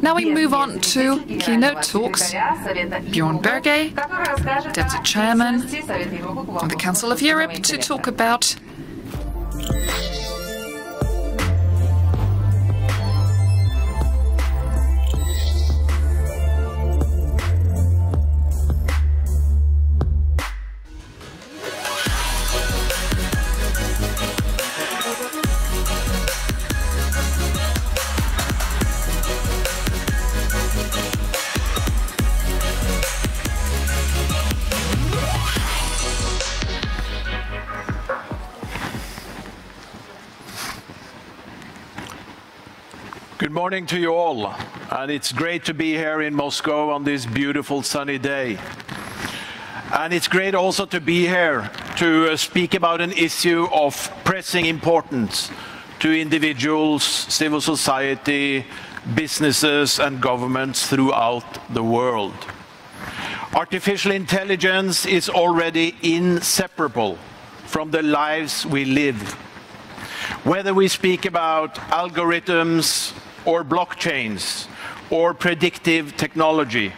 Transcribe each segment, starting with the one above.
Now we move on to keynote talks. Bjørn Berge, Deputy Chairman of the Council of Europe, to talk about Good morning to you all, and it's great to be here in Moscow on this beautiful sunny day. And it's great also to be here to speak about an issue of pressing importance to individuals, civil society, businesses and governments throughout the world. Artificial intelligence is already inseparable from the lives we live. Whether we speak about algorithms or blockchains or predictive technology,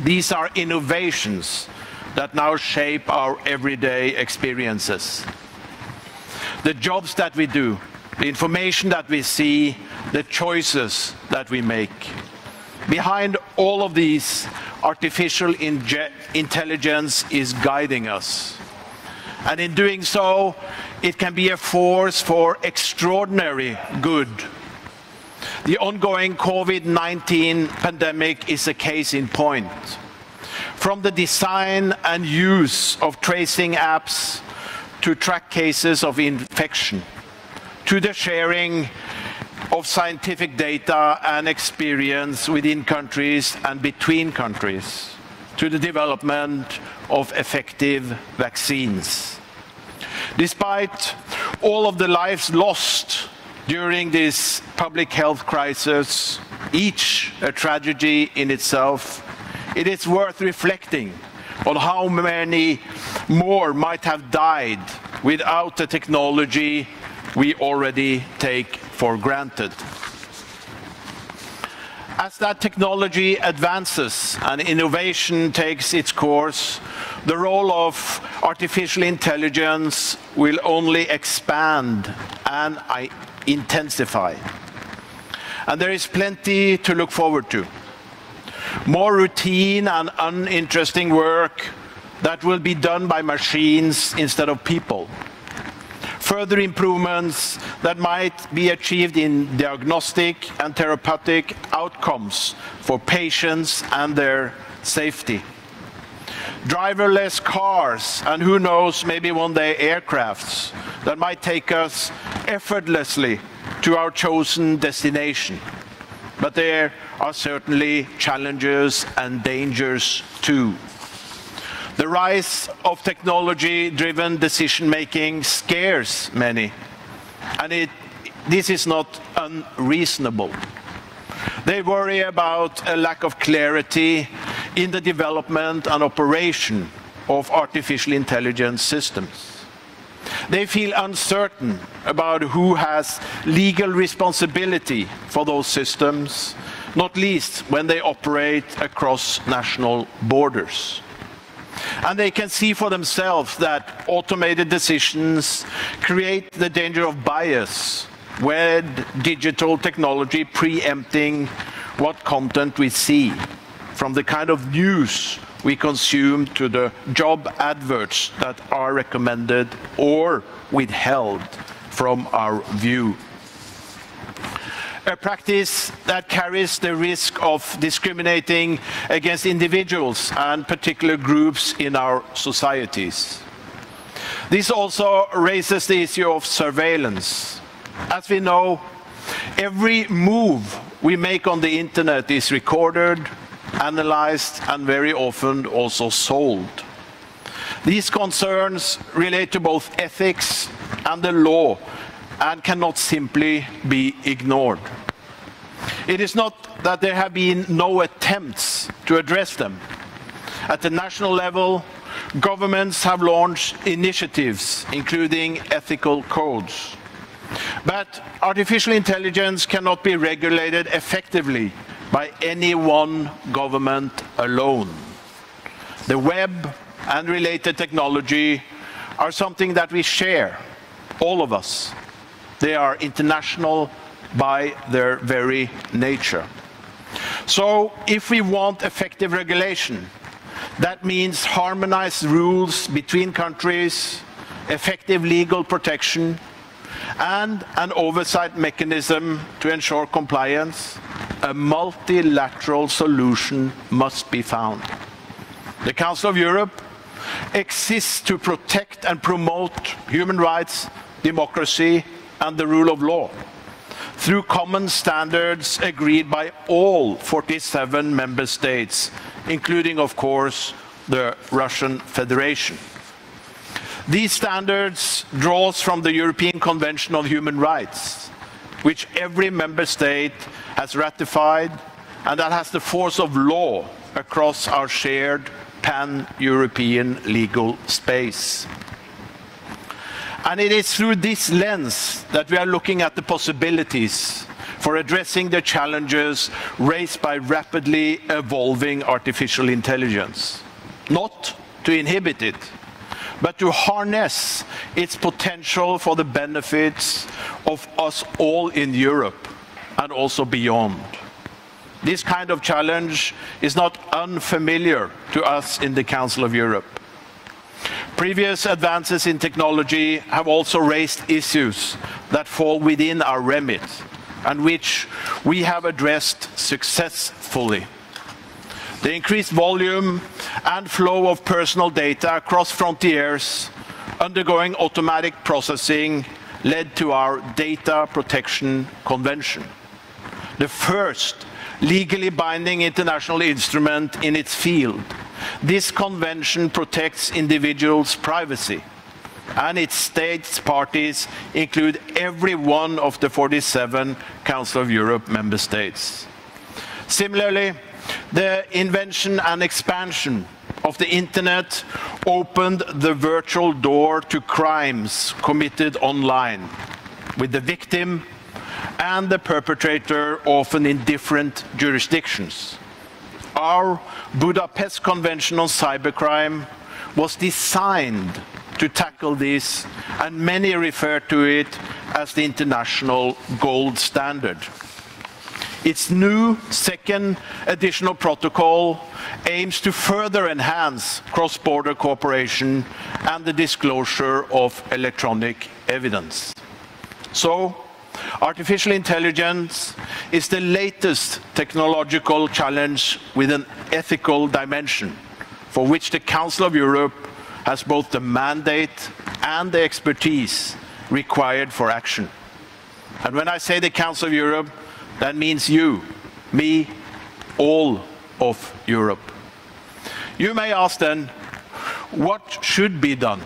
these are innovations that now shape our everyday experiences. The jobs that we do, the information that we see, the choices that we make. Behind all of these, artificial intelligence is guiding us. And in doing so, it can be a force for extraordinary good. The ongoing COVID-19 pandemic is a case in point. From the design and use of tracing apps to track cases of infection, to the sharing of scientific data and experience within countries and between countries, to the development of effective vaccines. Despite all of the lives lost during this public health crisis, each a tragedy in itself, it is worth reflecting on how many more might have died without the technology we already take for granted. As that technology advances and innovation takes its course, the role of artificial intelligence will only expand and intensify. And there is plenty to look forward to. More routine and uninteresting work that will be done by machines instead of people. Further improvements that might be achieved in diagnostic and therapeutic outcomes for patients and their safety. Driverless cars, and who knows, maybe one day aircrafts that might take us effortlessly to our chosen destination. But there are certainly challenges and dangers too. The rise of technology-driven decision-making scares many, and this is not unreasonable. They worry about a lack of clarity in the development and operation of artificial intelligence systems. They feel uncertain about who has legal responsibility for those systems, not least when they operate across national borders. And they can see for themselves that automated decisions create the danger of bias, with digital technology preempting what content we see, from the kind of news we consume to the job adverts that are recommended or withheld from our view. A practice that carries the risk of discriminating against individuals and particular groups in our societies. This also raises the issue of surveillance. As we know, every move we make on the internet is recorded, analyzed, and very often also sold. These concerns relate to both ethics and the law and cannot simply be ignored. It is not that there have been no attempts to address them. At the national level, governments have launched initiatives, including ethical codes. But artificial intelligence cannot be regulated effectively by any one government alone. The web and related technology are something that we share, all of us. They are international by their very nature. So if we want effective regulation, that means harmonized rules between countries, effective legal protection, and an oversight mechanism to ensure compliance. A multilateral solution must be found. The Council of Europe exists to protect and promote human rights, democracy, and the rule of law through common standards agreed by all 47 member states, including, of course, the Russian Federation. These standards draw from the European Convention on Human Rights, which every member state has ratified, and that has the force of law across our shared pan-European legal space. And it is through this lens that we are looking at the possibilities for addressing the challenges raised by rapidly evolving artificial intelligence. Not to inhibit it, but to harness its potential for the benefits of us all in Europe and also beyond. This kind of challenge is not unfamiliar to us in the Council of Europe. Previous advances in technology have also raised issues that fall within our remit and which we have addressed successfully. The increased volume and flow of personal data across frontiers undergoing automatic processing led to our Data Protection Convention, the first legally binding international instrument in its field. This convention protects individuals' privacy, and its states parties include every one of the 47 Council of Europe member states. Similarly, the invention and expansion of the Internet opened the virtual door to crimes committed online, with the victim and the perpetrator often in different jurisdictions. Our Budapest Convention on Cybercrime was designed to tackle this, and many refer to it as the international gold standard. Its new second additional protocol aims to further enhance cross-border cooperation and the disclosure of electronic evidence. So, artificial intelligence is the latest technological challenge with an ethical dimension, for which the Council of Europe has both the mandate and the expertise required for action. And when I say the Council of Europe, that means you, me, all of Europe. You may ask then, what should be done?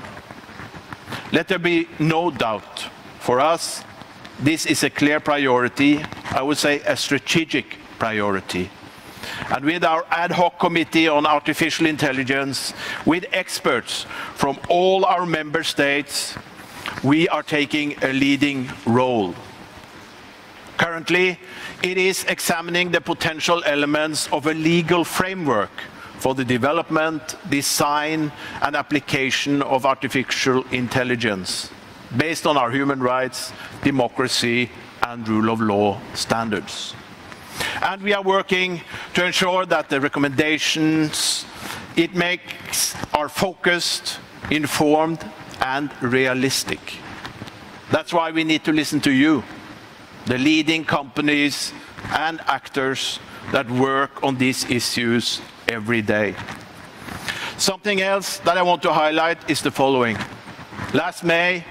Let there be no doubt. For us, this is a clear priority, I would say a strategic priority. And with our ad hoc committee on artificial intelligence, with experts from all our member states, we are taking a leading role. Currently, it is examining the potential elements of a legal framework for the development, design, and application of artificial intelligence, based on our human rights, democracy, and rule of law standards. And we are working to ensure that the recommendations it makes are focused, informed, and realistic. That's why we need to listen to you, the leading companies and actors that work on these issues every day. Something else that I want to highlight is the following. Last May,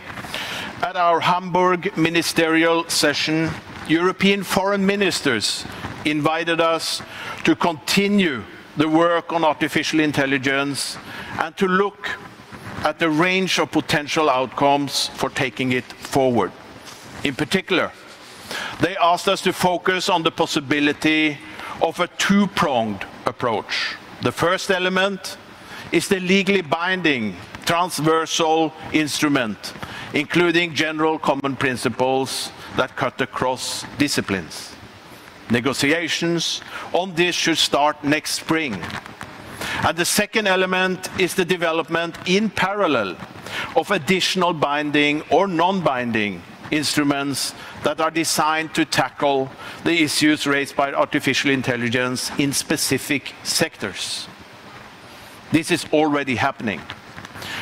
at our Hamburg ministerial session, European foreign ministers invited us to continue the work on artificial intelligence and to look at the range of potential outcomes for taking it forward. In particular, they asked us to focus on the possibility of a two-pronged approach. The first element is the legally binding transversal instrument, including general common principles that cut across disciplines. Negotiations on this should start next spring. And the second element is the development in parallel of additional binding or non-binding instruments that are designed to tackle the issues raised by artificial intelligence in specific sectors. This is already happening.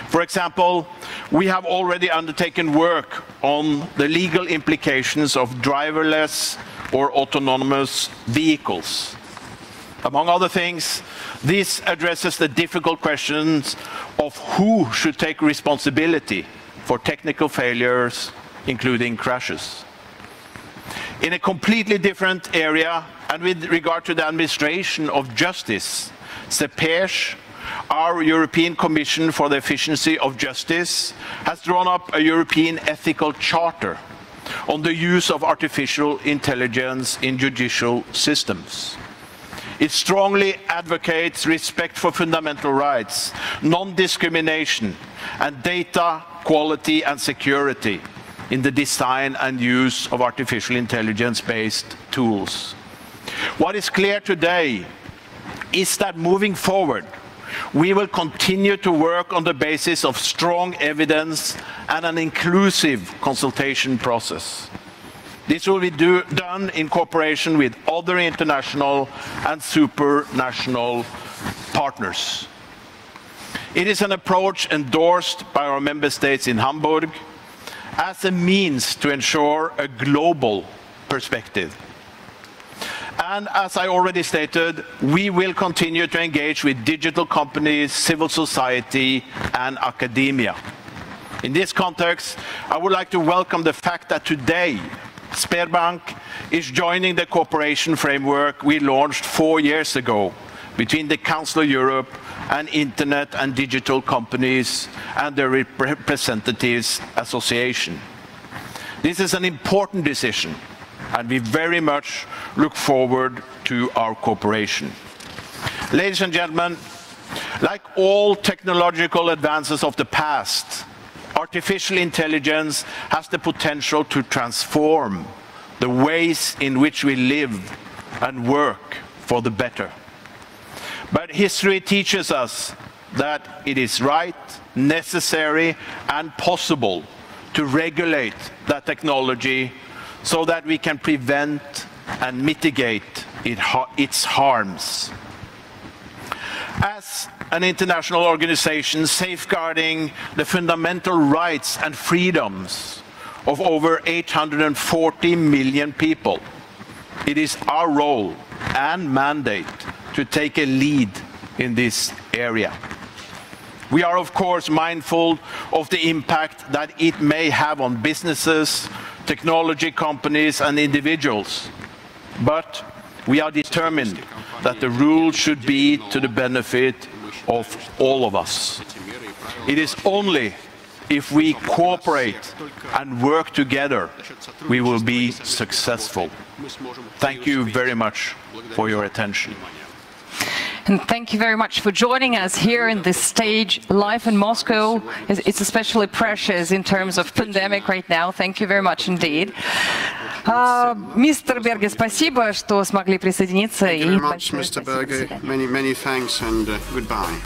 For example, we have already undertaken work on the legal implications of driverless or autonomous vehicles. Among other things, this addresses the difficult questions of who should take responsibility for technical failures, including crashes. In a completely different area, and with regard to the administration of justice, CEPEJ, our European Commission for the Efficiency of Justice, has drawn up a European ethical charter on the use of artificial intelligence in judicial systems. It strongly advocates respect for fundamental rights, non-discrimination, and data quality and security in the design and use of artificial intelligence-based tools. What is clear today is that moving forward, we will continue to work on the basis of strong evidence and an inclusive consultation process. This will be done in cooperation with other international and supranational partners. It is an approach endorsed by our member states in Hamburg as a means to ensure a global perspective. And as I already stated, we will continue to engage with digital companies, civil society, and academia. In this context, I would like to welcome the fact that today, Sberbank is joining the cooperation framework we launched 4 years ago between the Council of Europe and Internet and Digital Companies and their representatives association. This is an important decision, and we very much look forward to our cooperation. Ladies and gentlemen, like all technological advances of the past, artificial intelligence has the potential to transform the ways in which we live and work for the better. But history teaches us that it is right, necessary, and possible to regulate that technology so that we can prevent and mitigate its harms. As an international organization safeguarding the fundamental rights and freedoms of over 840 million people, it is our role and mandate to take a lead in this area. We are, of course, mindful of the impact that it may have on businesses, technology companies, and individuals, but we are determined that the rules should be to the benefit of all of us. It is only if we cooperate and work together we will be successful. Thank you very much for your attention. And thank you very much for joining us here in this stage live in Moscow. It's especially precious in terms of pandemic right now. Thank you very much indeed. Mr. Berge, спасибо, что смогли присоединиться. Thank you very much, Mr. Berge. Many thanks and goodbye.